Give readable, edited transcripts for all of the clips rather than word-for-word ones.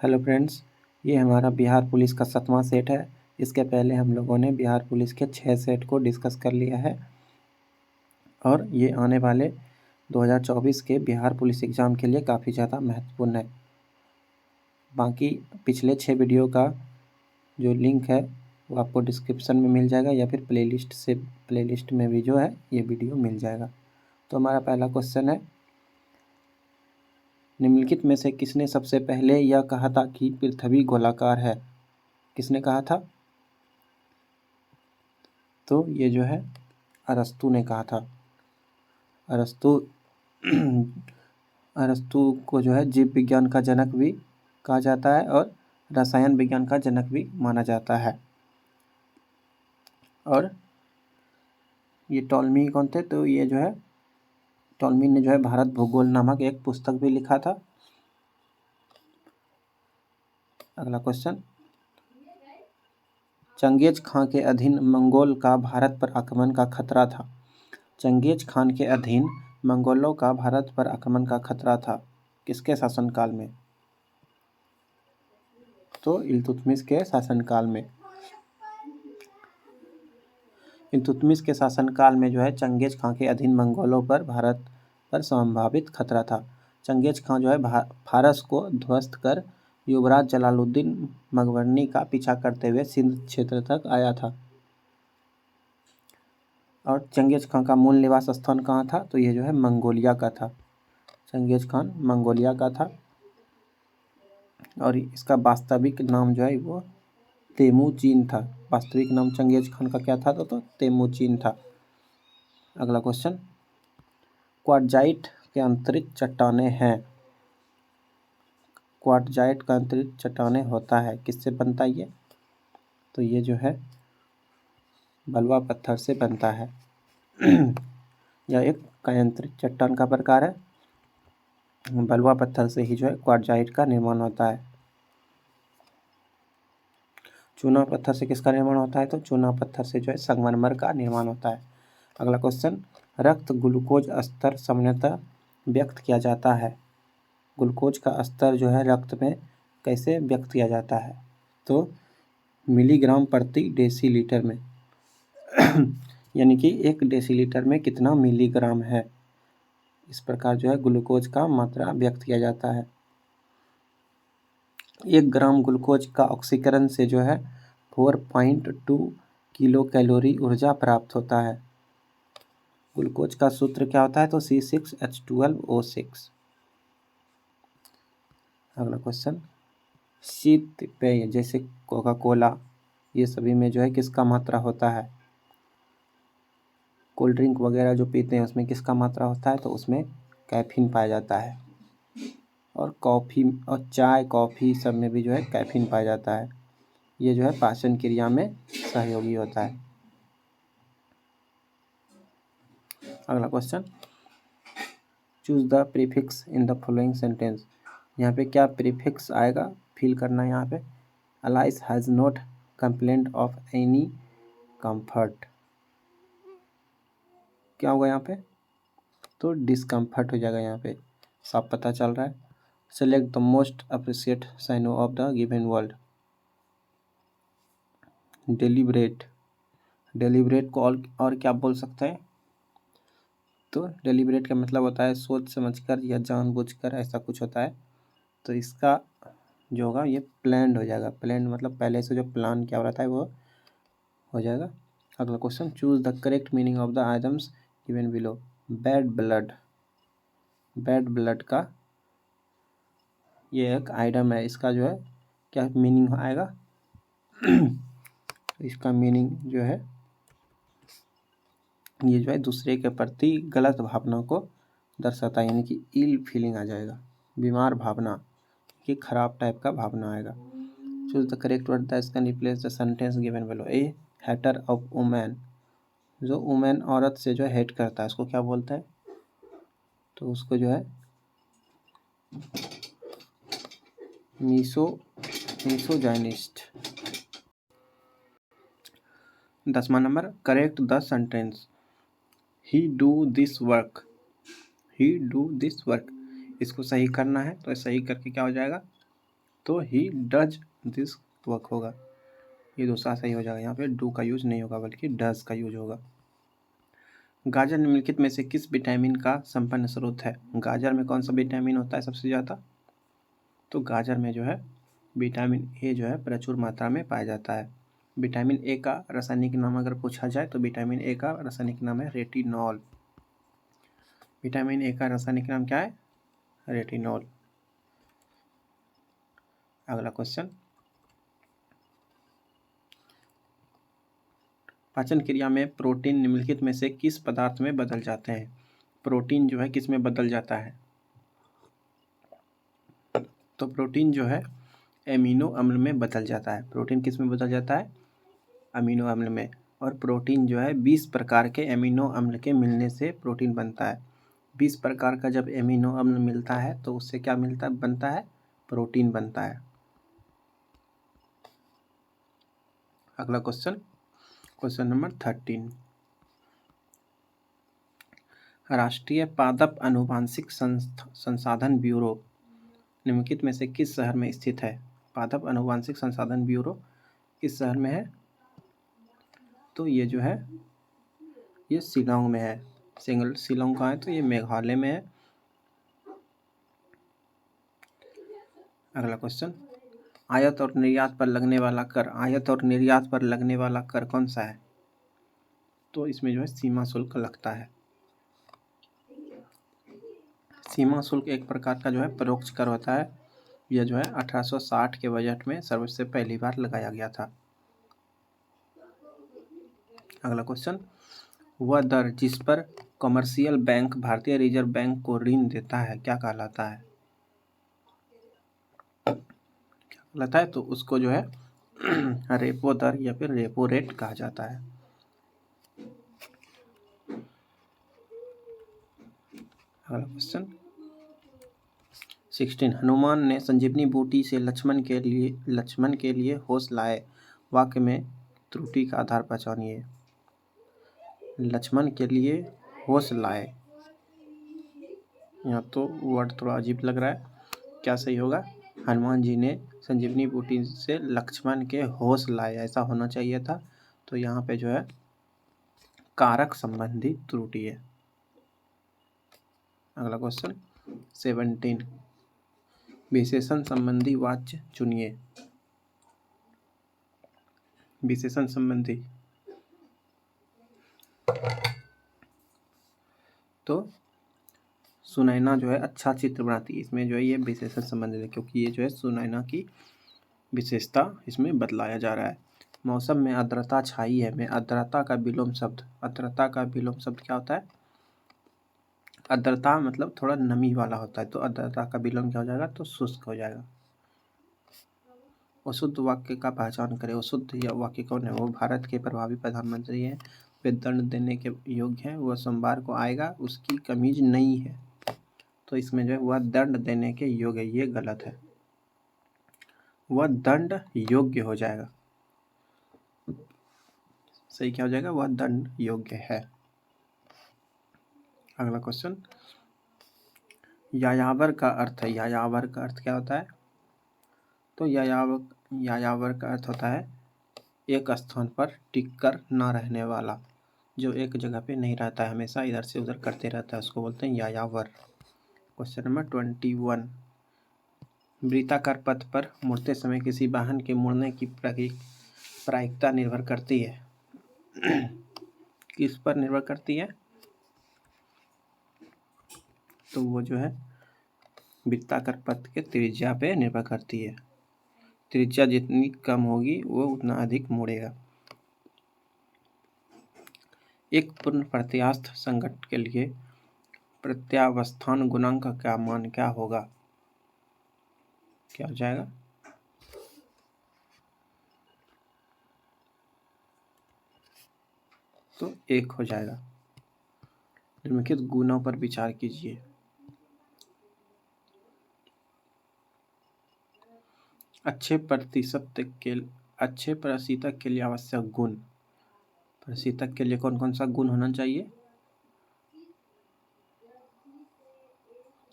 Hello friends, ये हमारा Bihar police का 7वां सेट है। इसके पहले हम लोगों ने बिहार पुलिस के 6 सेट को डिस्कस कर लिया है और ये आने वाले 2024 के बिहार पुलिस एग्ज़ाम के लिए काफ़ी ज़्यादा महत्वपूर्ण है। बाकी पिछले 6 वीडियो का जो लिंक है वो आपको डिस्क्रिप्शन में मिल जाएगा या फिर प्लेलिस्ट में भी जो है ये वीडियो मिल जाएगा। तो हमारा पहला क्वेश्चन है, निम्नलिखित में से किसने सबसे पहले यह कहा था कि पृथ्वी गोलाकार है? किसने कहा था? तो ये जो है अरस्तु ने कहा था। अरस्तु को जो है जीव विज्ञान का जनक भी कहा जाता है और रसायन विज्ञान का जनक भी माना जाता है। और ये टॉलमी कौन थे? तो ये जो है टॉलमी ने जो है भारत भूगोल नामक एक पुस्तक भी लिखा था। अगला क्वेश्चन, चंगेज खां के अधीन मंगोल का भारत पर आक्रमण का खतरा था। चंगेज खान के अधीन मंगोलों का भारत पर आक्रमण का खतरा था। किसके शासनकाल में? तो इल्तुतमिश के शासनकाल में। इल्तुतमिश के शासनकाल में जो है चंगेज खां के अधीन मंगोलों पर भारत पर संभावित खतरा था। चंगेज खां जो है फारस को ध्वस्त कर युवराज जलालुद्दीन मकबरनी का पीछा करते हुए सिंध क्षेत्र तक आया था। और चंगेज खां का मूल निवास स्थान कहाँ था? तो ये जो है मंगोलिया का था। चंगेज खान मंगोलिया का था और इसका वास्तविक नाम जो है वो तेमुचीन था। वास्तविक नाम चंगेज खान का क्या था? तो तेमुचीन था। अगला क्वेश्चन, क्वार्टजाइट के अंतरिक्ष चट्टानें हैं। क्वार्टजाइट का अंतरिक्ष चट्टानें होता है, किससे बनता है ये? तो ये जो है बलुआ पत्थर से बनता है। यह एक कायांतरिक चट्टान का प्रकार है। बलुआ पत्थर से ही जो है क्वार्टजाइट का निर्माण होता है। चूना पत्थर से किसका निर्माण होता है? तो चूना पत्थर से जो है संगमरमर का निर्माण होता है। अगला क्वेश्चन, रक्त ग्लूकोज स्तर सामान्यतः व्यक्त किया जाता है। ग्लूकोज का स्तर जो है रक्त में कैसे व्यक्त किया जाता है? तो मिलीग्राम प्रति डेसीलीटर में। यानी कि 1 डेसीलीटर में कितना मिलीग्राम है, इस प्रकार जो है ग्लूकोज का मात्रा व्यक्त किया जाता है। 1 ग्राम ग्लूकोज का ऑक्सीकरण से जो है 4.2 किलो कैलोरी ऊर्जा प्राप्त होता है। ग्लूकोज का सूत्र क्या होता है? तो C6H12O6। अगला क्वेश्चन, शीत पेय जैसे कोका कोला ये सभी में जो है किसका मात्रा होता है? कोल्ड ड्रिंक वगैरह जो पीते हैं उसमें किसका मात्रा होता है? तो उसमें कैफीन पाया जाता है। और कॉफ़ी और चाय कॉफ़ी सब में भी जो है कैफीन पाया जाता है। ये जो है पाचन क्रिया में सहयोगी होता है। अगला question, choose the prefix in the following sentence. यहाँ पे क्या प्रीफिक्स आएगा फिल करना है। यहाँ पे Alice has not complaint of any comfort, क्या होगा यहाँ पे? तो डिस्कम्फर्ट हो जाएगा। यहाँ पे साफ पता चल रहा है। Select the most appreciate sign of the given word. Deliberate, deliberate को और क्या बोल सकते हैं? तो डेलिब्रेट का मतलब होता है सोच समझकर या जानबूझकर, ऐसा कुछ होता है। तो इसका जो होगा ये प्लान्ड हो जाएगा। प्लान्ड मतलब पहले से जो प्लान किया रहता है वो हो जाएगा। अगला question, choose the correct meaning of the items given below. Bad blood, bad blood का ये एक आइटम है, इसका जो है क्या मीनिंग आएगा? इसका मीनिंग जो है ये जो है दूसरे के प्रति गलत भावना को दर्शाता है, यानी कि इल फीलिंग आ जाएगा। बीमार भावना कि खराब टाइप का भावना आएगा। Choose the correct word that can replace the sentence given below. A hater of women, जो वुमेन औरत से जो हेट करता है उसको क्या बोलते हैं? तो उसको जो है मिसोजाइनिस्ट। 10वां number, correct the sentence. He do this work, he do this work, इसको सही करना है। तो सही करके क्या हो जाएगा? तो ही डज दिस वर्क होगा, ये दूसरा सही हो जाएगा। यहाँ पे डू का यूज नहीं होगा बल्कि डज का यूज होगा। गाजर निम्नलिखित में से किस विटामिन का संपन्न स्रोत है? गाजर में कौन सा विटामिन होता है सबसे ज़्यादा? तो गाजर में जो है विटामिन ए जो है प्रचुर मात्रा में पाया जाता है। विटामिन ए का रासायनिक नाम अगर पूछा जाए तो विटामिन ए का रासायनिक नाम है रेटिनॉल। विटामिन ए का रासायनिक नाम क्या है? रेटिनॉल। अगला क्वेश्चन, पाचन क्रिया में प्रोटीन निम्नलिखित में से किस पदार्थ में बदल जाते हैं? प्रोटीन जो है किस में बदल जाता है? तो प्रोटीन जो है एमिनो अम्ल में बदल जाता है। प्रोटीन किस में बदल जाता है? अमीनो अम्ल में। और प्रोटीन जो है 20 प्रकार के एमिनो अम्ल के मिलने से प्रोटीन बनता है। 20 प्रकार का जब एमिनो अम्ल मिलता है तो उससे क्या बनता है? प्रोटीन बनता है। अगला क्वेश्चन, क्वेश्चन नंबर 13, राष्ट्रीय पादप अनुवांशिक संसाधन ब्यूरो निम्नलिखित में से किस शहर में स्थित है? पादप अनुवांशिक संसाधन ब्यूरो किस शहर में है? तो ये जो है ये शिलांग में है। शिलांग कहाँ है? तो ये मेघालय में है। अगला क्वेश्चन, आयात और निर्यात पर लगने वाला कर, आयात और निर्यात पर लगने वाला कर कौन सा है? तो इसमें जो है सीमा शुल्क लगता है। सीमा शुल्क एक प्रकार का जो है परोक्ष कर होता है। यह जो है 1860 के बजट में सबसे पहली बार लगाया गया था। अगला क्वेश्चन, वह दर जिस पर कमर्शियल बैंक भारतीय रिजर्व बैंक को ऋण देता है क्या कहलाता है? क्या कहलाता है? तो उसको जो है रेपो दर या फिर रेपो रेट कहा जाता है। अगला क्वेश्चन 16, हनुमान ने संजीवनी बूटी से लक्ष्मण के लिए होश लाए, वाक्य में त्रुटि का आधार पहचानिए। लक्ष्मण के लिए होश लाए, यहाँ तो वर्ड थोड़ा अजीब लग रहा है, क्या सही होगा? हनुमान जी ने संजीवनी बूटी से लक्ष्मण के होश लाए, ऐसा होना चाहिए था। तो यहाँ पे जो है कारक संबंधी त्रुटि है। अगला क्वेश्चन 17, विशेषण संबंधी वाच्य चुनिए। विशेषण संबंधी, तो सुनैना जो है अच्छा चित्र बनाती है, इसमें जो है ये विशेषण संबंधित है क्योंकि ये जो है सुनैना की विशेषता इसमें बतलाया जा रहा है। मौसम में आर्द्रता छाई है में आर्द्रता का विलोम शब्द, आर्द्रता का विलोम शब्द क्या होता है? आर्द्रता मतलब थोड़ा नमी वाला होता है, तो आर्द्रता का विलोम क्या हो जाएगा? तो शुष्क हो जाएगा। अशुद्ध वाक्य का पहचान करें। अशुद्ध या वाक्य कौन है? वो भारत के प्रभावी प्रधानमंत्री हैं, वे दंड देने के योग्य हैं, वह सोमवार को आएगा, उसकी कमीज नहीं है। तो इसमें जो है वह दंड देने के योग्य है, ये गलत है, वह दंड योग्य हो जाएगा। सही क्या हो जाएगा? वह दंड योग्य है। अगला क्वेश्चन, यायावर का अर्थ है, यायावर का अर्थ क्या होता है? तो यायावर का अर्थ होता है एक स्थान पर टिक कर ना रहने वाला, जो एक जगह पे नहीं रहता है, हमेशा इधर से उधर करते रहता है, उसको बोलते हैं यायावर। क्वेश्चन नंबर 21, वृत्ताकार पथ पर मुड़ते समय किसी वाहन के मुड़ने की प्रायिकता निर्भर करती है। किस पर निर्भर करती है? तो वो जो है वृत्ताकार पथ के त्रिज्या पे निर्भर करती है। त्रिज्या जितनी कम होगी वो उतना अधिक मुड़ेगा। एक पूर्ण प्रत्यास्थ संघट्ट के लिए प्रत्यावस्थान गुणांक का मान क्या होगा? क्या हो जाएगा? तो 1 हो जाएगा। निम्नलिखित गुणों पर विचार कीजिए। अच्छे प्रशीतक के लिए आवश्यक गुण, प्रशीतक के लिए कौन कौन सा गुण होना चाहिए?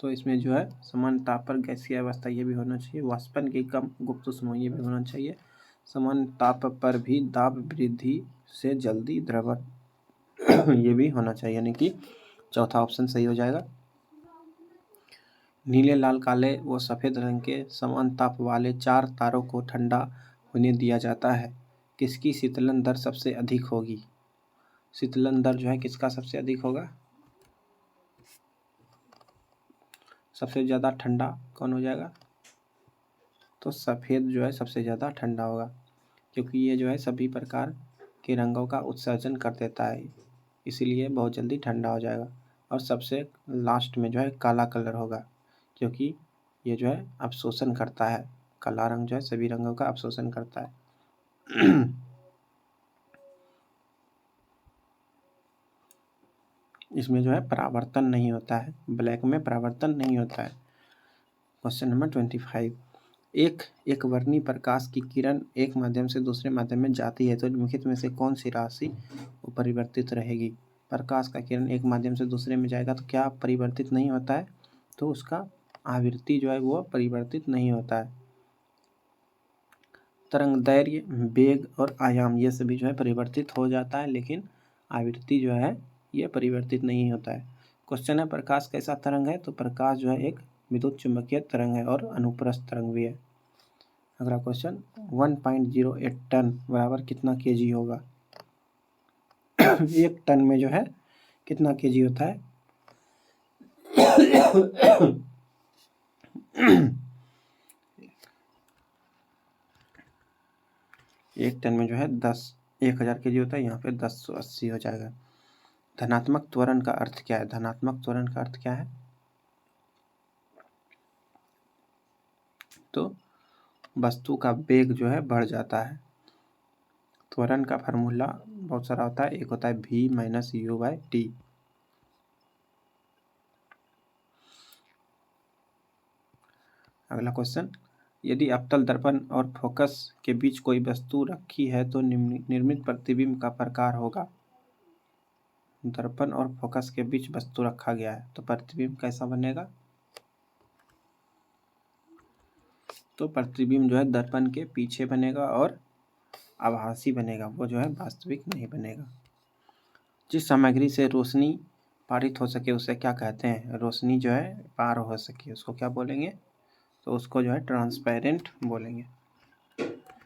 तो इसमें जो है समान ताप पर गैसीय अवस्था ये भी होना चाहिए, वाष्पन की कम गुप्त समूह ये भी होना चाहिए, समान ताप पर भी दाब वृद्धि से जल्दी द्रवण ये भी होना चाहिए, यानी कि चौथा ऑप्शन सही हो जाएगा। नीले, लाल, काले व सफ़ेद रंग के समान ताप वाले 4 तारों को ठंडा होने दिया जाता है। किसकी शीतलन दर सबसे अधिक होगी? शीतलन दर जो है किसका सबसे अधिक होगा? सबसे ज़्यादा ठंडा कौन हो जाएगा? तो सफ़ेद जो है सबसे ज़्यादा ठंडा होगा, क्योंकि ये जो है सभी प्रकार के रंगों का उत्सर्जन कर देता है, इसीलिए बहुत जल्दी ठंडा हो जाएगा। और सबसे लास्ट में जो है काला कलर होगा, क्योंकि ये जो है अवशोषण करता है, काला रंग जो है सभी रंगों का अवशोषण करता है। इसमें जो है परावर्तन नहीं होता है, ब्लैक में परावर्तन नहीं होता है। क्वेश्चन नंबर 25, एक वर्णी प्रकाश की किरण एक माध्यम से दूसरे माध्यम में जाती है तो निम्नलिखित में से कौन सी राशि परिवर्तित रहेगी? प्रकाश का किरण एक माध्यम से दूसरे में जाएगा तो क्या परिवर्तित नहीं होता है? तो उसका आवृत्ति जो है वो परिवर्तित नहीं होता है। तरंग दैर्घ्य, वेग और आयाम ये सभी जो है परिवर्तित हो जाता है, लेकिन आवृत्ति जो है ये परिवर्तित नहीं होता है। क्वेश्चन है प्रकाश कैसा तरंग है? तो प्रकाश जो है एक विद्युत चुंबकीय तरंग है और अनुप्रस्थ तरंग भी है। अगला क्वेश्चन, 1.08 टन बराबर कितना केजी होगा? 1 टन में जो है कितना केजी होता है? 1 टन में जो है 1000 केजी होता है, यहाँ पे 1080 हो जाएगा। धनात्मक त्वरण का अर्थ क्या है? धनात्मक त्वरण का अर्थ क्या है? तो वस्तु का वेग जो है बढ़ जाता है। त्वरण का फार्मूला बहुत सारा होता है, एक होता है v - u/t। अगला क्वेश्चन, यदि अवतल दर्पण और फोकस के बीच कोई वस्तु रखी है तो निर्मित प्रतिबिंब का प्रकार होगा। दर्पण और फोकस के बीच वस्तु रखा गया है तो प्रतिबिंब कैसा बनेगा? तो प्रतिबिंब जो है दर्पण के पीछे बनेगा और आभासी बनेगा, वो जो है वास्तविक नहीं बनेगा। जिस सामग्री से रोशनी पारित हो सके उसे क्या कहते हैं? रोशनी जो है पार हो सके उसको क्या बोलेंगे? तो उसको जो है ट्रांसपेरेंट बोलेंगे।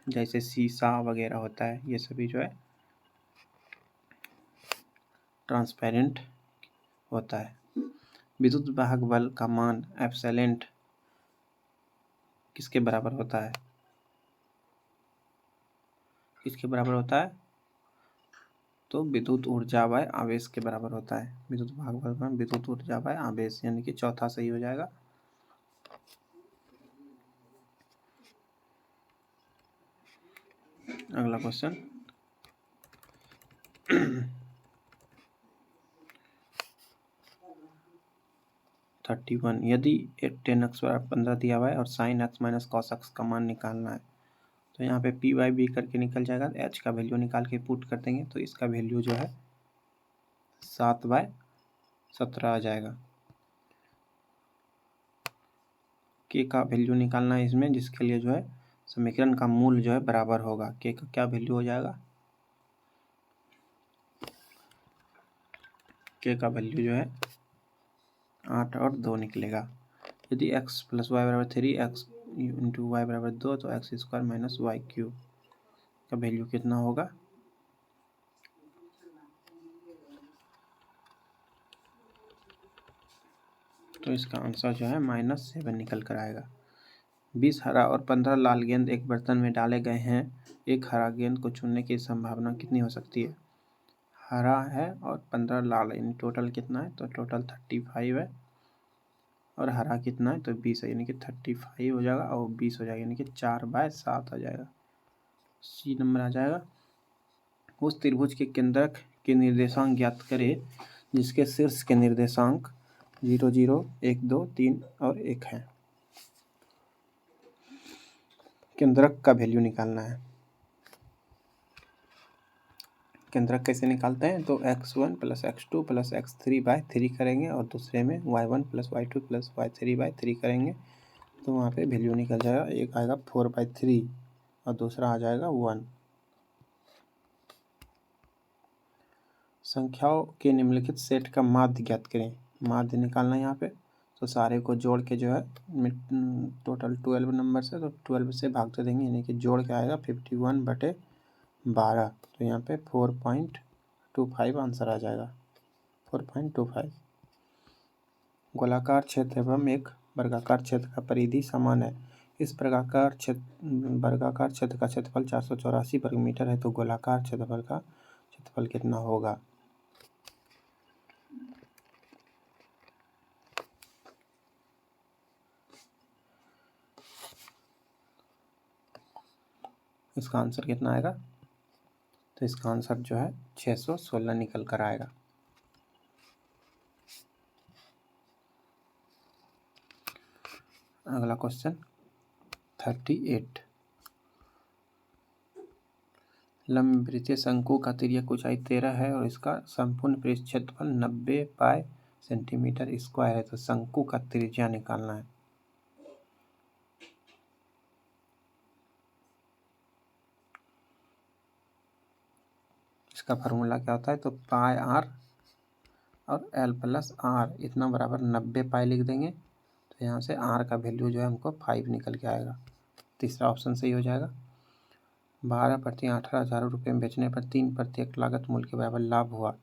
जैसे शीशा वगैरह होता है, ये सभी जो है ट्रांसपेरेंट होता है। विद्युत वाहक बल का मान एप्सिलॉन किसके बराबर होता है? किसके बराबर होता है? तो विद्युत ऊर्जा बाय आवेश के बराबर होता है। विद्युत वाहक बल का विद्युत ऊर्जा बाय आवेश, यानी कि चौथा सही हो जाएगा। अगला क्वेश्चन, 31, यदि tan x बराबर 15 दिया हुआ है और sin x - cos x का मान निकालना है तो यहाँ पे p/b करके निकल जाएगा, h का वैल्यू निकाल के पुट कर देंगे तो इसका वैल्यू जो है 7/17 आ जाएगा। k का वैल्यू निकालना है इसमें, जिसके लिए जो है समीकरण का मूल जो है बराबर होगा। k का क्या वैल्यू हो जाएगा? k का वैल्यू जो है 8 और 2 निकलेगा। यदि x + y = 3, x × y = 2 तो x² - y³ का वैल्यू कितना होगा? तो इसका आंसर जो है -7 निकल कर आएगा। 20 हरा और 15 लाल गेंद एक बर्तन में डाले गए हैं, एक हरा गेंद को चुनने की संभावना कितनी हो सकती है? हरा है और 15 लाल, यानी टोटल कितना है? तो टोटल 35 है और हरा कितना है? तो 20 है, यानी कि 35 हो जाएगा और 20 हो जाएगा, यानी कि 4/7 आ जाएगा। सी नंबर आ जाएगा। उस त्रिभुज के केंद्रक के निर्देशांक ज्ञात करें जिसके शीर्ष के निर्देशांक 0, 0, 1, 2, 3 और 1 है। केंद्रक का वैल्यू निकालना है। केंद्रक कैसे निकालते हैं, तो x1 + x2 + x3/3 करेंगे और दूसरे में y1 + y2 + y3/3 करेंगे तो वहाँ पे वैल्यू निकल जाएगा। एक आएगा 4/3 और दूसरा आ जाएगा 1। संख्याओं के निम्नलिखित सेट का माध्य ज्ञात करें। माध्य निकालना है यहाँ पे, तो सारे को जोड़ के जो है टोटल 12 नंबर से, तो 12 से भाग दे देंगे, यानी कि जोड़ के आएगा 51/12। तो यहाँ पे 4.25 आंसर आ जाएगा, 4.25। गोलाकार क्षेत्र एवं एक वर्गाकार क्षेत्र का परिधि समान है। इस वर्गाकार क्षेत्र का क्षेत्रफल 484 वर्ग मीटर है, तो गोलाकार क्षेत्रफल का क्षेत्रफल कितना होगा। इसका आंसर कितना आएगा, तो इसका आंसर जो है 616 निकल कर आएगा। अगला क्वेश्चन 38। लंबवृत्तीय शंकु का तिर्यक ऊंचाई 13 है और इसका संपूर्ण पृष्ठ क्षेत्रफल 90 पाई सेंटीमीटर स्क्वायर है, तो शंकु का त्रिज्या निकालना है। इसका फार्मूला क्या होता है, तो पाई आर और एल प्लस आर इतना बराबर 90 पाई लिख देंगे, तो यहाँ से आर का वैल्यू जो है हमको 5 निकल के आएगा। तीसरा ऑप्शन सही हो जाएगा। 12 प्रति 18,000 रुपये में बेचने पर 3 प्रति एक लागत मूल्य के बराबर लाभ हुआ,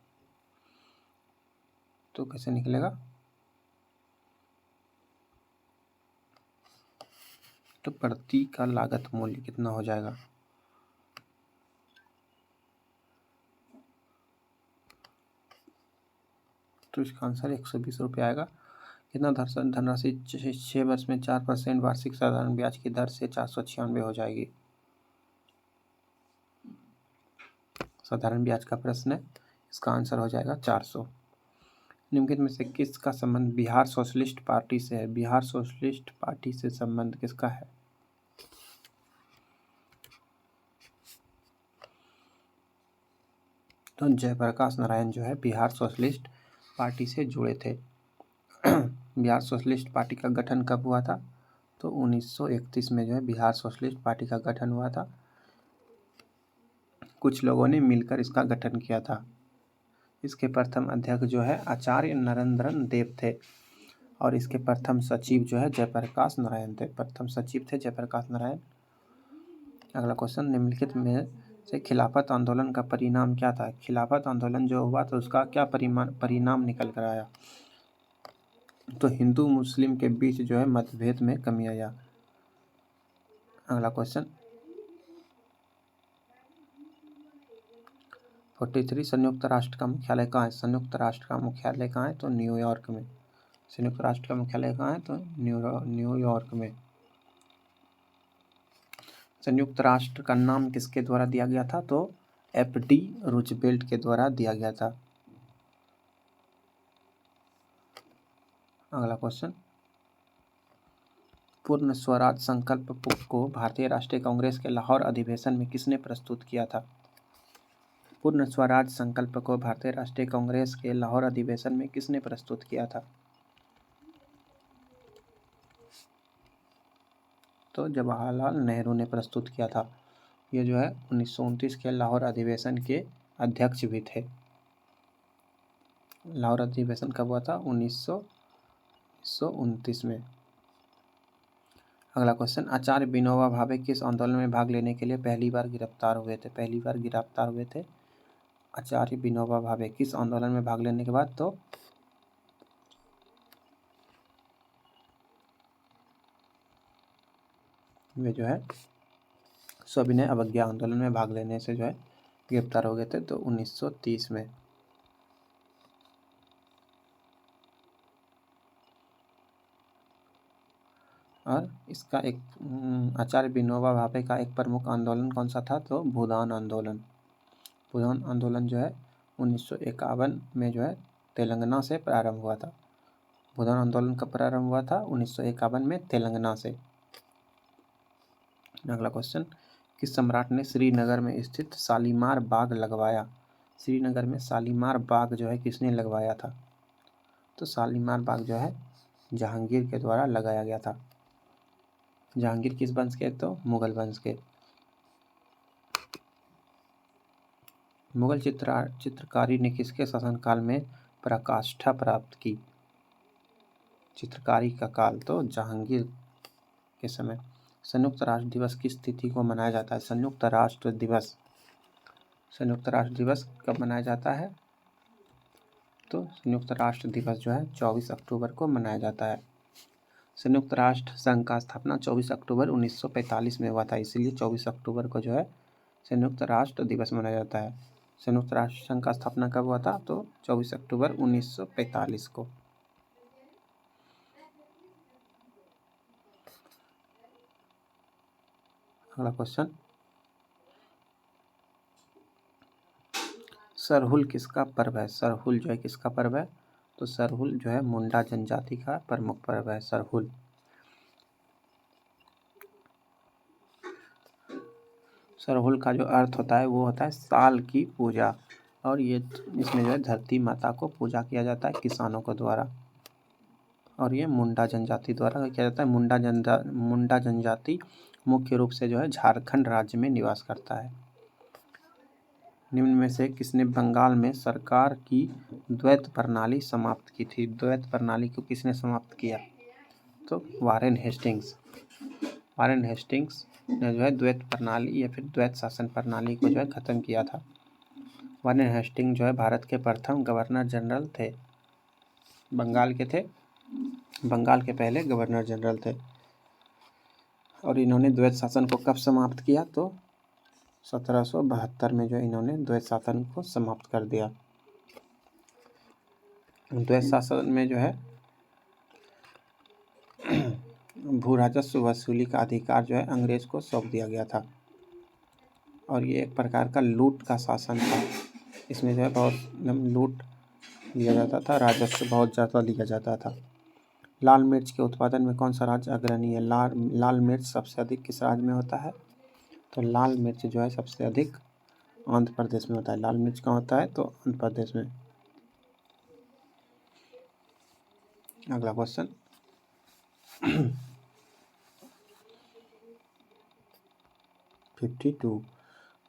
तो कैसे निकलेगा, तो प्रति का लागत मूल्य कितना हो जाएगा, तो इसका आंसर 120 रुपये आएगा। कितना धनराशि 6 वर्ष में 4% वार्षिक साधारण ब्याज की दर से 496 हो जाएगी। साधारण ब्याज का प्रश्न है, इसका आंसर हो जाएगा 400। निम्नलिखित में से किसका संबंध बिहार सोशलिस्ट पार्टी से है। बिहार सोशलिस्ट पार्टी से संबंध किसका है, तो जयप्रकाश नारायण जो है बिहार सोशलिस्ट पार्टी से जुड़े थे। बिहार सोशलिस्ट पार्टी का गठन कब हुआ था, तो 1931 में जो है बिहार सोशलिस्ट पार्टी का गठन हुआ था। कुछ लोगों ने मिलकर इसका गठन किया था। इसके प्रथम अध्यक्ष जो है आचार्य नरेंद्रन देव थे और इसके प्रथम सचिव जो है जयप्रकाश नारायण थे। प्रथम सचिव थे जयप्रकाश नारायण। अगला क्वेश्चन, निम्नलिखित में से खिलाफत आंदोलन का परिणाम क्या था। खिलाफत आंदोलन जो हुआ तो उसका क्या परिणाम निकल कर आया, तो हिंदू मुस्लिम के बीच जो है मतभेद में कमी आया। अगला क्वेश्चन 43, संयुक्त राष्ट्र का मुख्यालय कहाँ है। संयुक्त राष्ट्र का मुख्यालय कहाँ है, तो न्यूयॉर्क में। संयुक्त राष्ट्र का मुख्यालय कहाँ है, तो न्यूयॉर्क में। संयुक्त राष्ट्र का नाम किसके द्वारा दिया गया था, तो FD रूजवेल्ट के द्वारा दिया गया था। अगला क्वेश्चन, पूर्ण स्वराज संकल्प को भारतीय राष्ट्रीय कांग्रेस के लाहौर अधिवेशन में किसने प्रस्तुत किया था। पूर्ण स्वराज संकल्प को भारतीय राष्ट्रीय कांग्रेस के लाहौर अधिवेशन में किसने प्रस्तुत किया था, तो जवाहरलाल नेहरू ने प्रस्तुत किया था। ये जो है 1929 के लाहौर अधिवेशन के अध्यक्ष भी थे। लाहौर अधिवेशन कब हुआ था, 1929 में। अगला क्वेश्चन, आचार्य विनोबा भावे किस आंदोलन में भाग लेने के लिए पहली बार गिरफ्तार हुए थे। पहली बार गिरफ्तार हुए थे आचार्य विनोबा भावे किस आंदोलन में भाग लेने के बाद, तो वे जो है सविनय अवज्ञा आंदोलन में भाग लेने से जो है गिरफ्तार हो गए थे, तो 1930 में। और इसका एक आचार्य विनोबा भावे का एक प्रमुख आंदोलन कौन सा था, तो भूदान आंदोलन। भूदान आंदोलन जो है 1951 में जो है तेलंगाना से प्रारंभ हुआ था। भूदान आंदोलन कब प्रारंभ हुआ था, 1951 में तेलंगाना से। अगला क्वेश्चन, किस सम्राट ने श्रीनगर में स्थित शालीमार बाग लगवाया। श्रीनगर में शालीमार बाग जो है किसने लगवाया था? तो शालीमार बाग जो है जहांगीर के द्वारा लगाया गया था। जहांगीर किस वंश के? तो मुगल वंश के। मुगल चित्रकारी ने किसके शासनकाल में पराकाष्ठा प्राप्त की? चित्रकारी का काल तो जहांगीर के समय। संयुक्त राष्ट्र दिवस किस तिथि को मनाया जाता है? संयुक्त राष्ट्र दिवस कब मनाया जाता है? तो संयुक्त राष्ट्र दिवस जो है 24 अक्टूबर को मनाया जाता है। संयुक्त राष्ट्र संघ का स्थापना 24 अक्टूबर 1945 में हुआ था, इसलिए 24 अक्टूबर को जो है संयुक्त राष्ट्र दिवस मनाया जाता है। संयुक्त राष्ट्र संघ का स्थापना कब हुआ था? तो 24 अक्टूबर 1945 को। अगला क्वेश्चन, सरहुल किसका पर्व है? सरहुल जो है किसका पर्व है? तो सरहुल जो है मुंडा जनजाति का प्रमुख पर्व है सरहुल। सरहुल का जो अर्थ होता है वो होता है साल की पूजा, और ये इसमें जो है धरती माता को पूजा किया जाता है किसानों के द्वारा, और ये मुंडा जनजाति द्वारा किया जाता है। मुंडा जनजाति मुख्य रूप से जो है झारखंड राज्य में निवास करता है। निम्न में से किसने बंगाल में सरकार की द्वैत प्रणाली समाप्त की थी? द्वैत प्रणाली को किसने समाप्त किया? तो वारेन हेस्टिंग्स ने जो है द्वैत प्रणाली या फिर द्वैत शासन प्रणाली को जो है खत्म किया था। वारेन हेस्टिंग जो है भारत के प्रथम गवर्नर जनरल थे। बंगाल के पहले गवर्नर जनरल थे, और इन्होंने द्वैत शासन को कब समाप्त किया? तो 1772 में जो इन्होंने द्वैत शासन को समाप्त कर दिया। द्वैत शासन में जो है भू राजस्व वसूली का अधिकार जो है अंग्रेज को सौंप दिया गया था, और ये एक प्रकार का लूट का शासन था। इसमें जो है बहुत लूट लिया जाता था, राजस्व बहुत ज़्यादा लिया जाता था। लाल मिर्च के उत्पादन में कौन सा राज्य अग्रणी है? लाल मिर्च सबसे अधिक किस राज्य में होता है? तो लाल मिर्च जो है सबसे अधिक आंध्र प्रदेश में होता है। लाल मिर्च कहाँ होता है? तो आंध्र प्रदेश में। अगला क्वेश्चन,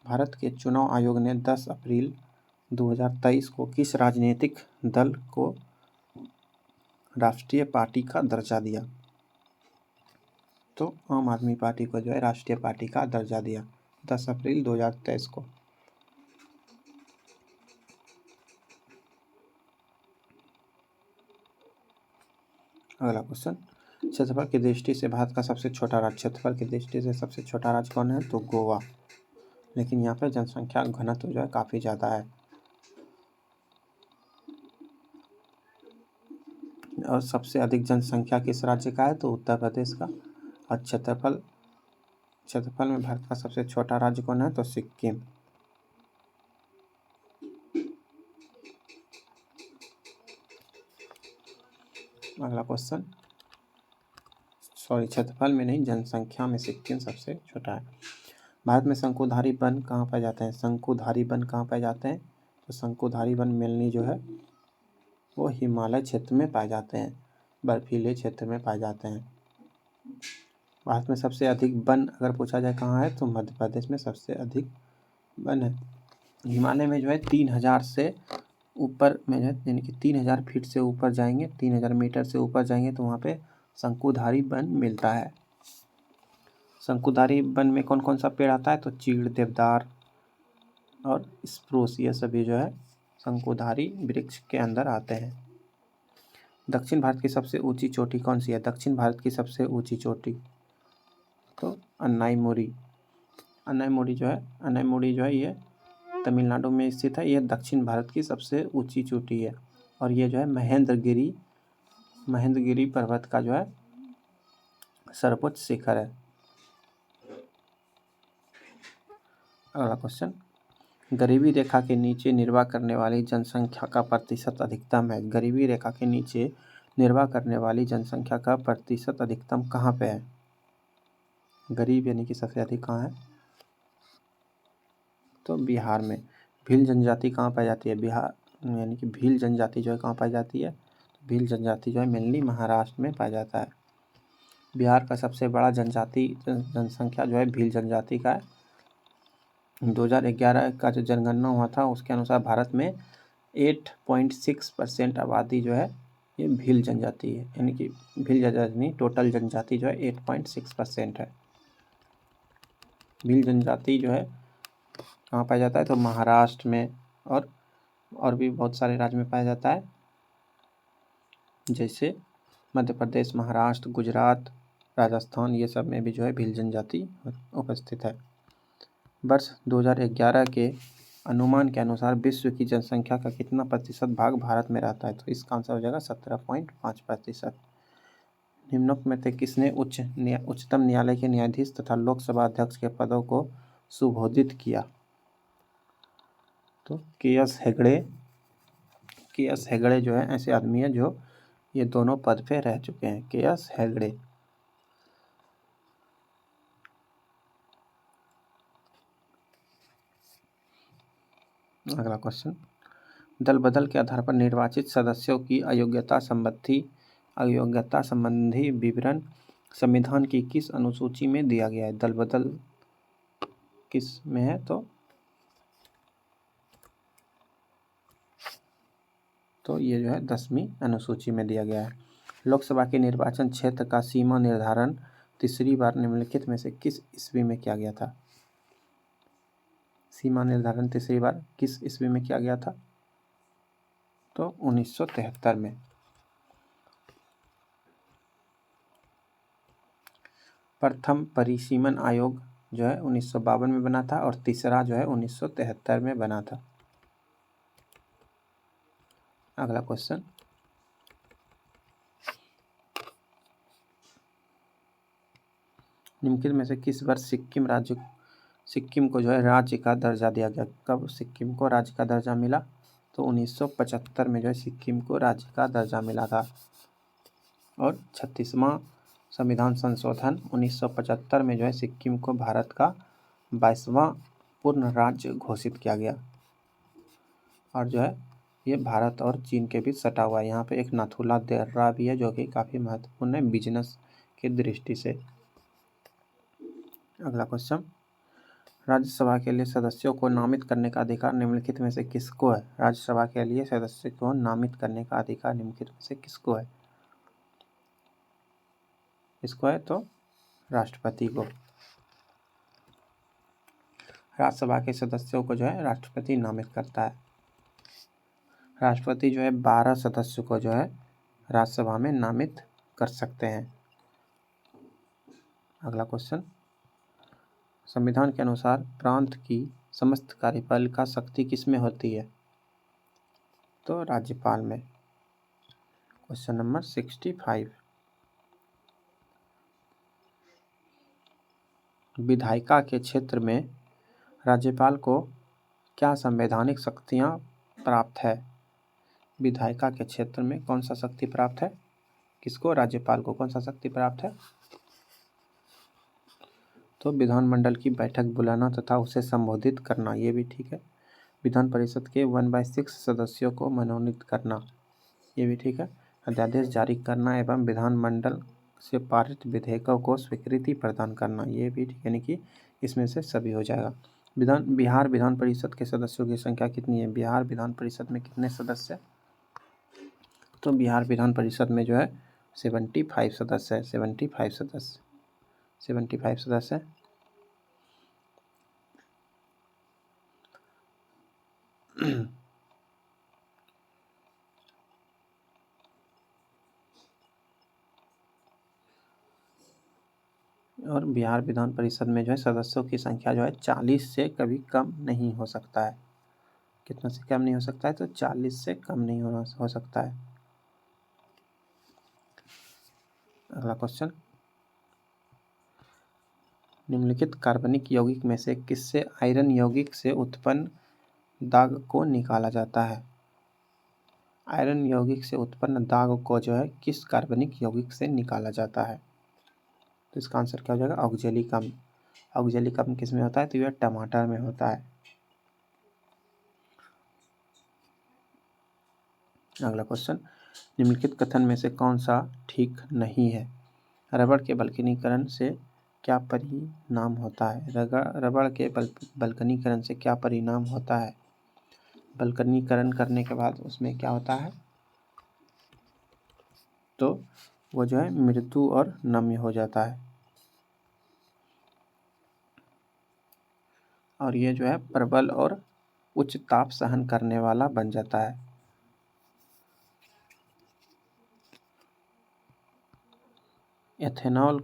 भारत के चुनाव आयोग ने 10 अप्रैल 2023 को किस राजनीतिक दल को राष्ट्रीय पार्टी का दर्जा दिया? तो आम आदमी पार्टी को जो है राष्ट्रीय पार्टी का दर्जा दिया 10 अप्रैल 2023 को। अगला क्वेश्चन, क्षेत्रफल की दृष्टि से भारत का सबसे छोटा राज्य। क्षेत्रफल की दृष्टि से सबसे छोटा राज्य कौन है? तो गोवा, लेकिन यहाँ पर जनसंख्या घनत्व जो है काफ़ी ज़्यादा है। और सबसे अधिक जनसंख्या किस राज्य का है? तो उत्तर प्रदेश का। और क्षेत्रफल में भारत का सबसे छोटा राज्य कौन है? तो सिक्किम। अगला क्वेश्चन, क्षेत्रफल में नहीं, जनसंख्या में सिक्किम सबसे छोटा है। भारत में शंकुधारी वन कहाँ पाए जाते हैं? शंकुधारी वन कहाँ पाए जाते हैं? तो शंकुधारी वन मेनली जो है वो हिमालय क्षेत्र में पाए जाते हैं, बर्फीले क्षेत्र में पाए जाते हैं। भारत में सबसे अधिक वन अगर पूछा जाए कहाँ है, तो मध्य प्रदेश में सबसे अधिक वन है। हिमालय में जो है 3000 से ऊपर में जो है, यानी कि 3000 फीट से ऊपर जाएंगे, 3000 मीटर से ऊपर जाएंगे तो वहाँ पे शंकुधारी वन मिलता है। शंकुधारी वन में कौन कौन सा पेड़ आता है? तो चीड़, देवदार और स्प्रूस, ये सभी जो है शंकुधारी वृक्ष के अंदर आते हैं। दक्षिण भारत की सबसे ऊंची चोटी कौन सी है? दक्षिण भारत की सबसे ऊंची चोटी तो अन्नाईमुरी जो है ये तमिलनाडु में स्थित है। यह दक्षिण भारत की सबसे ऊंची चोटी है, और ये जो है महेंद्रगिरी पर्वत का जो है सर्वोच्च शिखर है। अगला क्वेश्चन, गरीबी रेखा के नीचे निर्वाह करने वाली जनसंख्या का प्रतिशत अधिकतम है। गरीबी रेखा के नीचे निर्वाह करने वाली जनसंख्या का प्रतिशत अधिकतम कहाँ पे है? गरीब यानी कि सबसे अधिक कहाँ है? तो बिहार में। भील जनजाति कहाँ पाई जाती है? बिहार, यानी कि भील जनजाति जो है कहाँ पाई जाती है? भील जनजाति जो है मेनली महाराष्ट्र में पाया जाता है। बिहार का सबसे बड़ा जनसंख्या जो है भील जनजाति का है। 2011 का जो जनगणना हुआ था उसके अनुसार भारत में 8.6% आबादी जो है ये भील जनजाति है, यानी कि भील जनजाति नहीं, टोटल जनजाति जो है 8.6% है। भील जनजाति जो है कहाँ पाया जाता है? तो महाराष्ट्र में और भी बहुत सारे राज्य में पाया जाता है, जैसे मध्य प्रदेश, महाराष्ट्र, गुजरात, राजस्थान, ये सब में भी जो है भील जनजाति उपस्थित है। वर्ष 2011 के अनुमान के अनुसार विश्व की जनसंख्या का कितना प्रतिशत भाग भारत में रहता है? तो इसका आंसर हो जाएगा 17.5%। निम्नों में से किसने उच्चतम न्यायालय के न्यायाधीश तथा लोकसभा अध्यक्ष के पदों को सुशोभित किया? तो के.एस. हेगड़े जो है ऐसे आदमी है जो ये दोनों पद पे रह चुके हैं, के.एस. हेगड़े। अगला क्वेश्चन, दल बदल के आधार पर निर्वाचित सदस्यों की अयोग्यता संबंधी विवरण संविधान की किस अनुसूची में दिया गया है? दल बदल किस में है? तो ये जो है 10वीं अनुसूची में दिया गया है। लोकसभा के निर्वाचन क्षेत्र का सीमा निर्धारण तीसरी बार निम्नलिखित में से किस ईस्वी में किया गया था? सीमा निर्धारण तीसरी बार किस ईस्वी में किया गया था? तो 1973 में। प्रथम परिसीमन आयोग जो है 1952 में बना था और तीसरा जो है 1973 में बना था। अगला क्वेश्चन, निम्नलिखित में से किस वर्ष सिक्किम को जो है राज्य का दर्जा दिया गया? कब सिक्किम को राज्य का दर्जा मिला? तो 1975 में जो है सिक्किम को राज्य का दर्जा मिला था। और 36वां संविधान संशोधन 1975 में जो है सिक्किम को भारत का 22वां पूर्ण राज्य घोषित किया गया। और जो है ये भारत और चीन के बीच सटा हुआ है। यहाँ पे एक नाथुला दर्रा भी है जो कि काफ़ी महत्वपूर्ण है बिजनेस की दृष्टि से। अगला क्वेश्चन, राज्यसभा के लिए सदस्यों को नामित करने का अधिकार निम्नलिखित में से किसको है? राज्यसभा के लिए सदस्य को नामित करने का अधिकार निम्नलिखित में से किसको है? इसको है तो राष्ट्रपति को। राज्यसभा के सदस्यों को जो है राष्ट्रपति नामित करता है। राष्ट्रपति जो है 12 सदस्यों को जो है राज्यसभा में नामित कर सकते हैं। अगला क्वेश्चन, संविधान के अनुसार प्रांत की समस्त कार्यपालिका शक्ति किसमें होती है? तो राज्यपाल में। क्वेश्चन नंबर 65, विधायिका के क्षेत्र में राज्यपाल को क्या संवैधानिक शक्तियाँ प्राप्त है? विधायिका के क्षेत्र में कौन सा शक्ति प्राप्त है? किसको? राज्यपाल को। कौन सा शक्ति प्राप्त है? तो विधानमंडल की बैठक बुलाना तथा उसे संबोधित करना, ये भी ठीक है। विधान परिषद के 1/6 सदस्यों को मनोनीत करना, ये भी ठीक है। अध्यादेश जारी करना एवं विधानमंडल से पारित विधेयकों को स्वीकृति प्रदान करना, ये भी ठीक, यानी कि इसमें से सभी हो जाएगा। बिहार विधान परिषद के सदस्यों की संख्या कितनी है? बिहार विधान परिषद में कितने सदस्य? तो बिहार विधान परिषद में जो है 75 सदस्य है। 75 सदस्य। और बिहार विधान परिषद में जो है सदस्यों की संख्या जो है 40 से कभी कम नहीं हो सकता है। कितना से कम नहीं हो सकता है? तो 40 से कम नहीं हो सकता है। अगला क्वेश्चन, निम्नलिखित कार्बनिक यौगिक में से किससे आयरन यौगिक से उत्पन्न दाग को निकाला जाता है? आयरन यौगिक से उत्पन्न दाग को जो है किस कार्बनिक यौगिक से निकाला जाता है? तो इसका आंसर क्या हो जाएगा? ऑक्जेलिक अम्ल। ऑक्जेलिक अम्ल किस में होता है? तो यह टमाटर में होता है। अगला क्वेश्चन, निम्नलिखित कथन में से कौन सा ठीक नहीं है? रबड़ के बल्कनीकरण से क्या परिणाम होता है? रबड़ के बल्कनीकरण से क्या परिणाम होता है? बल्कनीकरण करने के बाद उसमें क्या होता है? तो वो जो है मृदु और नम्य हो जाता है, और ये जो है प्रबल और उच्च ताप सहन करने वाला बन जाता है। एथेनॉल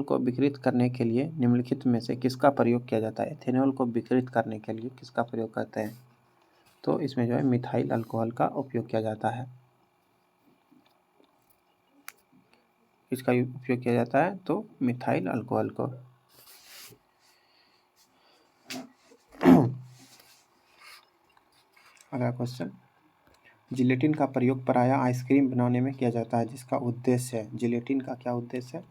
को विकृत करने के लिए निम्नलिखित में से किसका प्रयोग किया जाता है? एथेनॉल को विकृत करने के लिए किसका प्रयोग करते हैं? तो इसमें जो है मिथाइल अल्कोहल का उपयोग किया जाता है। किसका उपयोग किया जाता है? तो मिथाइल अल्कोहल को। अगला क्वेश्चन, जिलेटिन का प्रयोग प्रायः आइसक्रीम बनाने में किया जाता है, जिसका उद्देश्य है। जिलेटिन का क्या उद्देश्य है?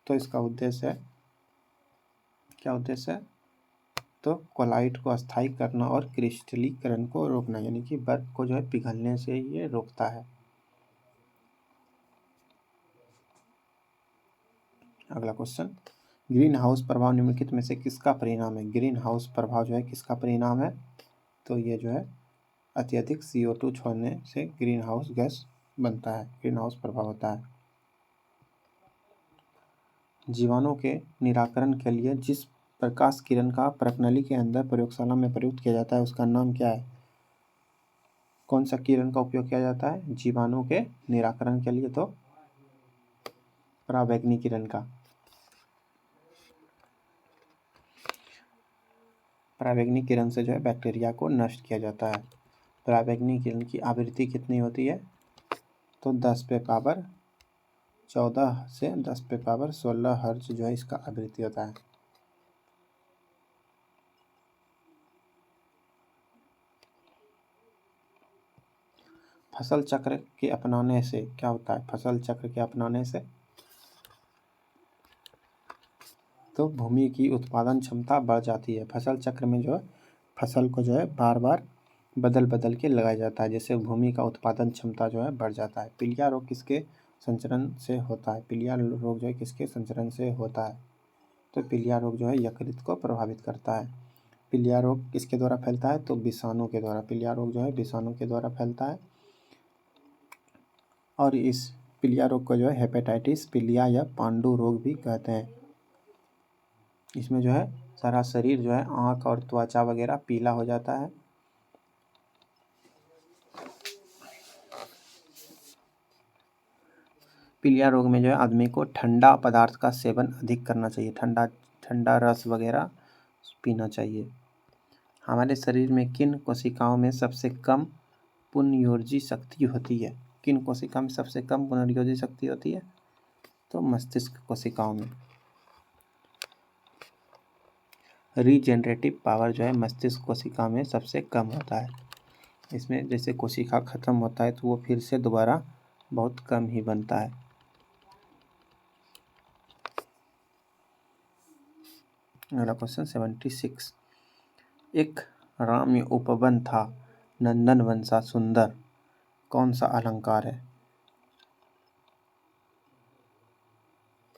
तो इसका उद्देश्य है, क्या उद्देश्य है? तो कोलाइट को अस्थायी करना और क्रिस्टलीकरण को रोकना, यानी कि बर्फ को जो है पिघलने से ये रोकता है। अगला क्वेश्चन, ग्रीन हाउस प्रभाव निम्नलिखित में से किसका परिणाम है? ग्रीन हाउस प्रभाव जो है किसका परिणाम है? तो ये जो है अत्यधिक CO2 छोड़ने से ग्रीन हाउस गैस बनता है, ग्रीन हाउस प्रभाव होता है। जीवाणु के निराकरण के लिए जिस प्रकाश किरण का प्रणाली के अंदर प्रयोगशाला में प्रयुक्त किया जाता है उसका नाम क्या है? कौन सा किरण का उपयोग किया जाता है जीवाणु के निराकरण के लिए? तो पराबैंगनी किरण का। पराबैंगनी किरण से जो है बैक्टीरिया को नष्ट किया जाता है। पराबैंगनी किरण की आवृत्ति कितनी होती है? तो 10⁻14 से 10⁻16 हर्ट्ज जो है इसका आवृत्ति होता है। फसल चक्र के अपनाने से क्या होता है? फसल चक्र के अपनाने से तो भूमि की उत्पादन क्षमता बढ़ जाती है। फसल चक्र में जो है फसल को जो है बार बार बदल बदल के लगाया जाता है, जिससे भूमि का उत्पादन क्षमता जो है बढ़ जाता है। पीलिया रोग किसके संचरण से होता है? पीलिया रोग जो है किसके संचरण से होता है? तो पीलिया रोग जो है यकृत को प्रभावित करता है। पीलिया रोग किसके द्वारा फैलता है? तो विषाणु के द्वारा। पीलिया रोग जो है विषाणु के द्वारा फैलता है, और इस पीलिया रोग को जो है हेपेटाइटिस पीलिया या पांडु रोग भी कहते हैं। इसमें जो है सारा शरीर जो है आँख और त्वचा वगैरह पीला हो जाता है। पीलिया रोग में जो है आदमी को ठंडा पदार्थ का सेवन अधिक करना चाहिए, ठंडा रस वगैरह पीना चाहिए। हमारे शरीर में किन कोशिकाओं में सबसे कम पुनर्योजी शक्ति होती है? किन कोशिका में सबसे कम पुनर्योजी शक्ति होती है? तो मस्तिष्क कोशिकाओं में। रीजेनरेटिव पावर जो है मस्तिष्क कोशिका में सबसे कम होता है। इसमें जैसे कोशिका खत्म होता है तो वो फिर से दोबारा बहुत कम ही बनता है। अगला क्वेश्चन 76, एक राम्य उपवन था, नंदनवन सा सुंदर, कौन सा अलंकार है?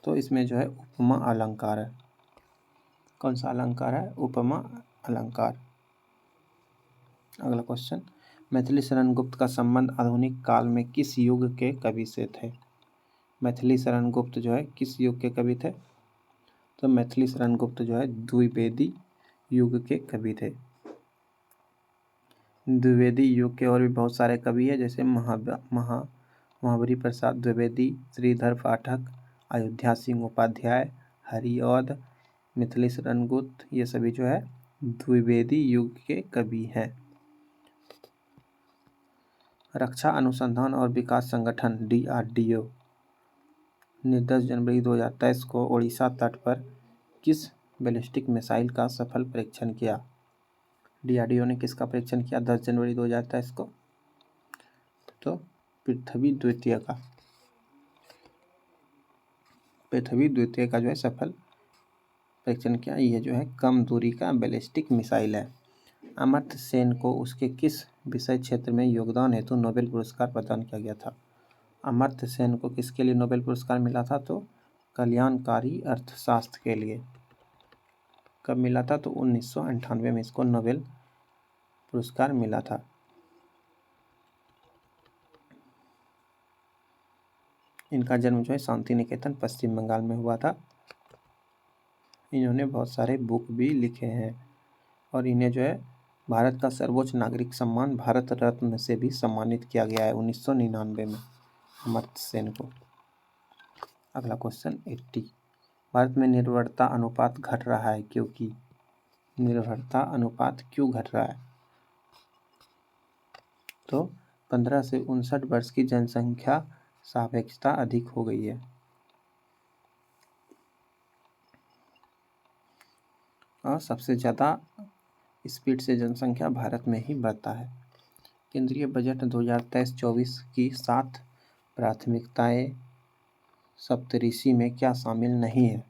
तो इसमें जो है उपमा अलंकार है। कौन सा अलंकार है? उपमा अलंकार। अगला क्वेश्चन, मैथिली शरण गुप्त का संबंध आधुनिक काल में किस युग के कवि से थे? मैथिली शरण गुप्त जो है किस युग के कवि थे? तो मैथिली शरण गुप्त जो है द्विवेदी युग के कवि थे। द्विवेदी युग के और भी बहुत सारे कवि हैं, जैसे महाबली प्रसाद द्विवेदी, श्रीधर पाठक, अयोध्या सिंह उपाध्याय, हरिऔध, मिथिली शरण गुप्त, ये सभी जो है द्विवेदी युग के कवि हैं। रक्षा अनुसंधान और विकास संगठन DRDO ने 10 जनवरी 2023 को ओडिशा तट पर किस बैलिस्टिक मिसाइल का सफल परीक्षण किया? DRDO ने किसका परीक्षण किया 10 जनवरी 2023 को? तो पृथ्वी द्वितीय का जो है सफल परीक्षण किया। ये जो है कम दूरी का बैलिस्टिक मिसाइल है। अमर्त्य सेन को उसके किस विषय क्षेत्र में योगदान हेतु नोबेल पुरस्कार प्रदान किया गया था? अमर्त्य सेन को किसके लिए नोबेल पुरस्कार मिला था? तो कल्याणकारी अर्थशास्त्र के लिए। कब मिला था? तो 1998 में इसको नोबेल पुरस्कार मिला था। इनका जन्म जो है शांति निकेतन पश्चिम बंगाल में हुआ था। इन्होंने बहुत सारे बुक भी लिखे हैं और इन्हें जो है भारत का सर्वोच्च नागरिक सम्मान भारत रत्न से भी सम्मानित किया गया है 1999 में अमर्त्य सेन को। अगला क्वेश्चन 80। भारत में निर्भरता अनुपात घट रहा है क्योंकि? निर्भरता अनुपात क्यों घट रहा है? तो 15 से 59 वर्ष की जनसंख्या सापेक्षता अधिक हो गई है और सबसे ज़्यादा स्पीड से जनसंख्या भारत में ही बढ़ता है। केंद्रीय बजट 2023-24 की 7 प्राथमिकताएं सप्तऋषि में क्या शामिल नहीं है?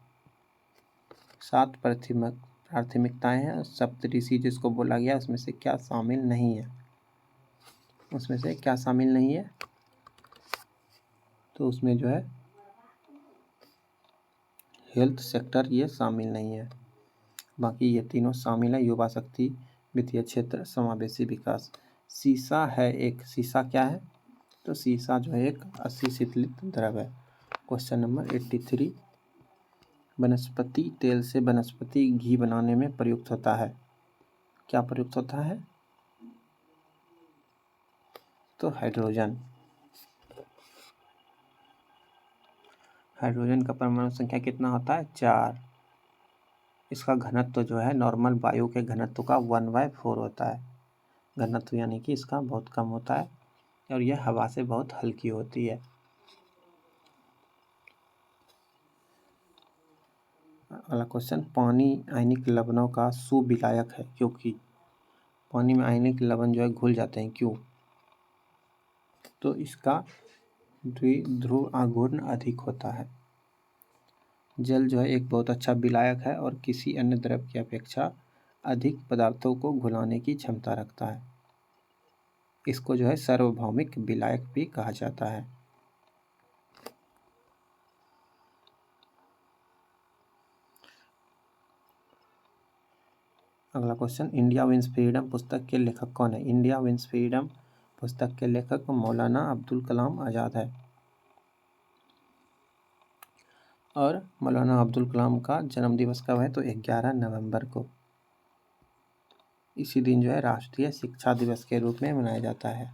7 प्राथमिकताएं हैं, सप्तऋषि जिसको बोला गया उसमें से क्या शामिल नहीं है? उसमें से क्या शामिल नहीं है? तो उसमें जो है हेल्थ सेक्टर ये शामिल नहीं है, बाकी ये तीनों शामिल है। युवा शक्ति, वित्तीय क्षेत्र, समावेशी विकास। सीसा है एक, सीसा क्या है? तो सीसा जो है एक अशीशीतलित द्रव है। Question number 83। वनस्पति तेल से वनस्पति घी बनाने में प्रयुक्त होता है। क्या प्रयुक्त होता है? तो हाइड्रोजन। हाइड्रोजन का परमाणु संख्या कितना होता है? 4। इसका घनत्व जो है नॉर्मल वायु के घनत्व का 1/4 होता है। घनत्व यानी कि इसका बहुत कम होता है और यह हवा से बहुत हल्की होती है। अगला क्वेश्चन, पानी आयनिक लवणों का सुविलायक है क्योंकि? पानी में आयनिक लवण जो है घुल जाते हैं, क्यों? तो इसका द्विध्रुव आघूर्ण अधिक होता है। जल जो है एक बहुत अच्छा विलायक है और किसी अन्य द्रव की अपेक्षा अधिक पदार्थों को घुलाने की क्षमता रखता है। इसको जो है सार्वभौमिक विलायक भी कहा जाता है। अगला क्वेश्चन, इंडिया विंस फ्रीडम पुस्तक के लेखक कौन है? इंडिया विंस फ्रीडम पुस्तक के लेखक मौलाना अब्दुल कलाम आज़ाद है और मौलाना अब्दुल कलाम का जन्म दिवस कब है? तो 11 नवंबर को। इसी दिन जो है राष्ट्रीय शिक्षा दिवस के रूप में मनाया जाता है।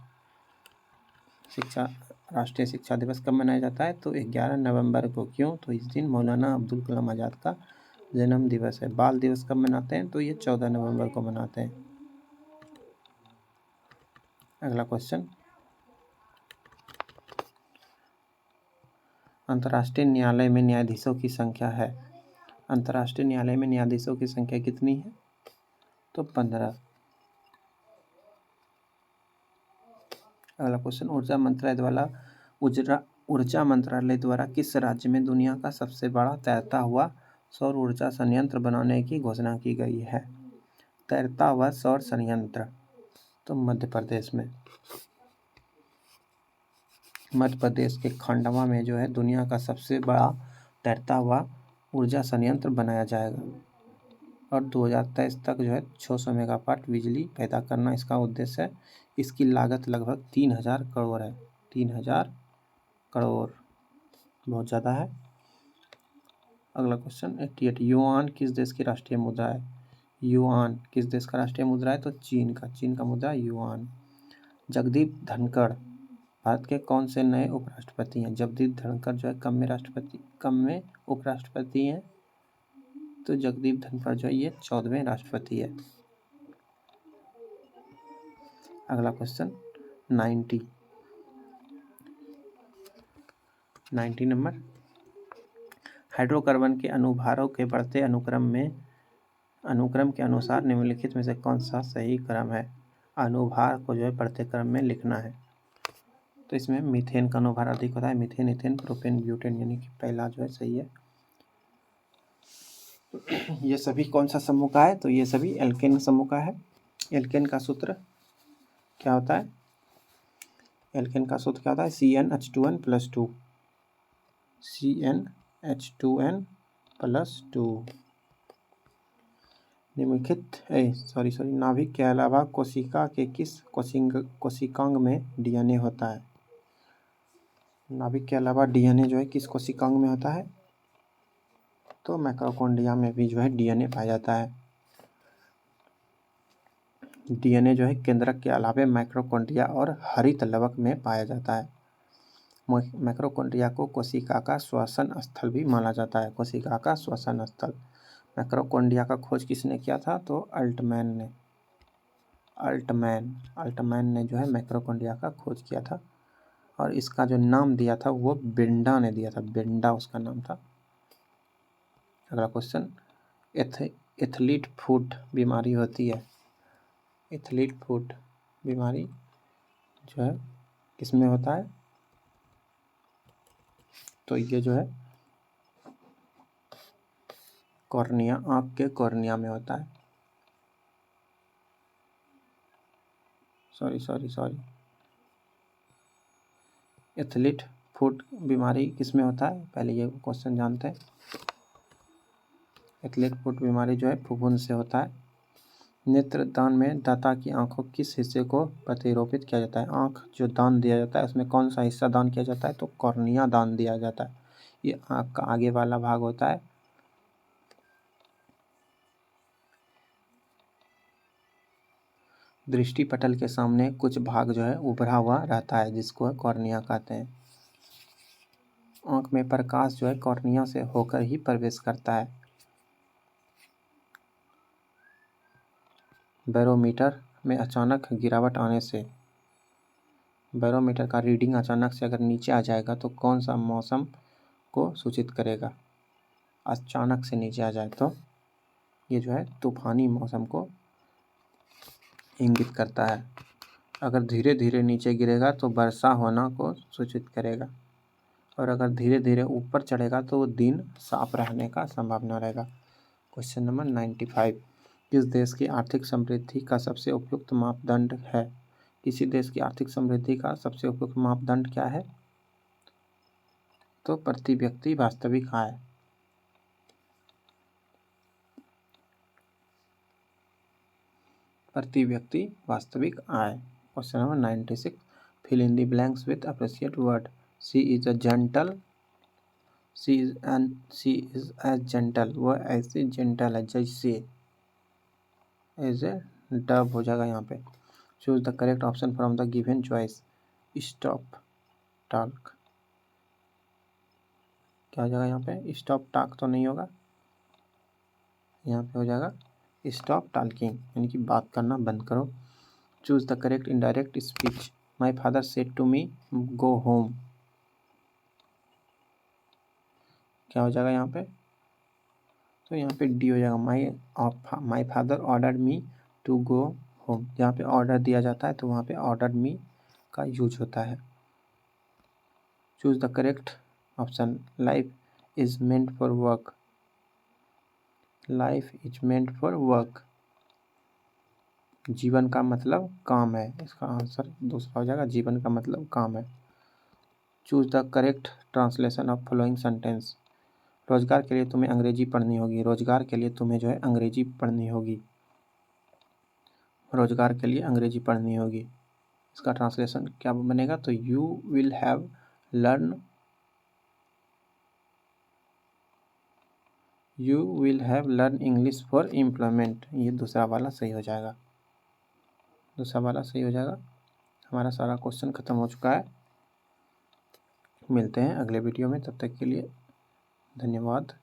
राष्ट्रीय शिक्षा दिवस कब मनाया जाता है? तो 11 नवंबर को। क्यों? तो इस दिन मौलाना अब्दुल कलाम आज़ाद का जन्म दिवस है। बाल दिवस कब मनाते हैं? तो ये 14 नवंबर को मनाते हैं। अगला क्वेश्चन, अंतर्राष्ट्रीय न्यायालय में न्यायाधीशों की संख्या है। अंतर्राष्ट्रीय न्यायालय में न्यायाधीशों की संख्या कितनी है? तो 15। अगला क्वेश्चन, ऊर्जा मंत्रालय द्वारा किस राज्य में दुनिया का सबसे बड़ा तैरता हुआ सौर ऊर्जा संयंत्र बनाने की घोषणा की गई है? तैरता हुआ सौर संयंत्र, तो मध्य प्रदेश में। मध्य प्रदेश के खंडवा में जो है दुनिया का सबसे बड़ा तैरता हुआ ऊर्जा संयंत्र बनाया जाएगा और 2023 तक जो है 600 मेगावाट बिजली पैदा करना इसका उद्देश्य है। इसकी लागत लगभग 3000 करोड़ है। 3000 करोड़ बहुत ज़्यादा है। अगला क्वेश्चन 88। युआन किस देश की राष्ट्रीय मुद्रा है? युआन किस देश का राष्ट्रीय मुद्रा है? तो चीन का। चीन का मुद्रा युआन। जगदीप धनखड़ भारत के कौन से नए उपराष्ट्रपति हैं? जगदीप धनखड़ जो है कम में उपराष्ट्रपति हैं, तो जगदीप धनखड़ जो है ये 14वें राष्ट्रपति है। अगला क्वेश्चन 90 नंबर, हाइड्रोकार्बन के अनुभारों के बढ़ते अनुक्रम के अनुसार निम्नलिखित में से कौन सा सही क्रम है? अनुभार को जो है बढ़ते क्रम में लिखना है। तो इसमें मीथेन का अनुभार अधिक होता है। मीथेन, इथेन, प्रोपेन, ब्यूटेन, यानी कि पहला जो है सही है। ये सभी कौन सा समूह का है? तो ये सभी एल्केन समूह का है। एल्केन का सूत्र क्या होता है? एल्केन का सूत्र क्या होता है? CnH2n+2, CnH2n+2। नाभिक के अलावा कोशिका के किस कोशिकांग में डीएनए होता है? नाभिक के अलावा डीएनए जो है किस कोशिकांग में होता है? तो माइटोकॉन्ड्रिया में भी जो है डीएनए पाया जाता है। डीएनए जो है केंद्रक के अलावा माइटोकॉन्ड्रिया और हरित लवक में पाया जाता है। माइटोकॉन्ड्रिया को कोशिका का श्वसन स्थल भी माना जाता है। कोशिका का श्वसन स्थल। माइटोकॉन्ड्रिया का खोज किसने किया था? तो अल्टमैन ने जो है माइटोकॉन्ड्रिया का खोज किया था और इसका जो नाम दिया था वो बेंडा ने दिया था। बेंडा उसका नाम था। अगला क्वेश्चन, एथलीट फुट बीमारी होती है। एथलीट फुट बीमारी जो है किसमें होता है? तो ये जो है कॉर्निया, आँख के कॉर्निया में होता है। सॉरी एथलीट फुट बीमारी किसमें होता है? पहले ये क्वेश्चन जानते हैं। एथलीट फुट बीमारी जो है फफूंद से होता है। नेत्रदान में दाता की आंखों किस हिस्से को प्रतिरोपित किया जाता है? आंख जो दान दिया जाता है उसमें कौन सा हिस्सा दान किया जाता है? तो कॉर्निया दान दिया जाता है। ये आंख का आगे वाला भाग होता है। दृष्टि पटल के सामने कुछ भाग जो है उभरा हुआ रहता है जिसको कॉर्निया कहते हैं। आंख में प्रकाश जो है कॉर्निया से होकर ही प्रवेश करता है। बैरोमीटर में अचानक गिरावट आने से, बैरोमीटर का रीडिंग अचानक से अगर नीचे आ जाएगा तो कौन सा मौसम को सूचित करेगा? अचानक से नीचे आ जाए तो ये जो है तूफानी मौसम को इंगित करता है। अगर धीरे धीरे नीचे गिरेगा तो वर्षा होना को सूचित करेगा और अगर धीरे धीरे ऊपर चढ़ेगा तो दिन साफ रहने का संभावना रहेगा। क्वेश्चन नंबर 95, किस देश की आर्थिक समृद्धि का सबसे उपयुक्त मापदंड है? किसी देश की आर्थिक समृद्धि का सबसे उपयुक्त मापदंड क्या है? तो प्रति व्यक्ति वास्तविक आय। प्रति व्यक्ति वास्तविक आय। Question number 96, fill in the blanks with appropriate word. She is as gentle, वह ऐसी जेंटल है जैसे, एज ए डव हो जाएगा यहाँ पे। Choose the correct option from the given choice. Stop talk, क्या हो जाएगा यहाँ पे? स्टॉप टॉक तो नहीं होगा, यहाँ पे हो जाएगा स्टॉप टॉकिंग, यानी कि बात करना बंद करो। Choose the correct indirect speech. My father said to me go home, क्या हो जाएगा यहाँ पे? तो यहाँ पे डी हो जाएगा। My father ordered me to go home. जहाँ पे ऑर्डर दिया जाता है तो वहाँ पे ऑर्डर मी का यूज होता है। Choose the correct option. Life is meant for work. Life is meant for work, जीवन का मतलब काम है। इसका आंसर दूसरा हो जाएगा, जीवन का मतलब काम है। Choose the correct translation of following sentence. रोजगार के लिए तुम्हें अंग्रेजी पढ़नी होगी। रोजगार के लिए तुम्हें जो है अंग्रेजी पढ़नी होगी। रोजगार के लिए अंग्रेजी पढ़नी होगी। इसका ट्रांसलेशन क्या बनेगा? तो you will have learn English for employment. ये दूसरा वाला सही हो जाएगा। दूसरा वाला सही हो जाएगा। हमारा सारा क्वेश्चन खत्म हो चुका है। मिलते हैं अगले वीडियो में, तब तक के लिए धन्यवाद।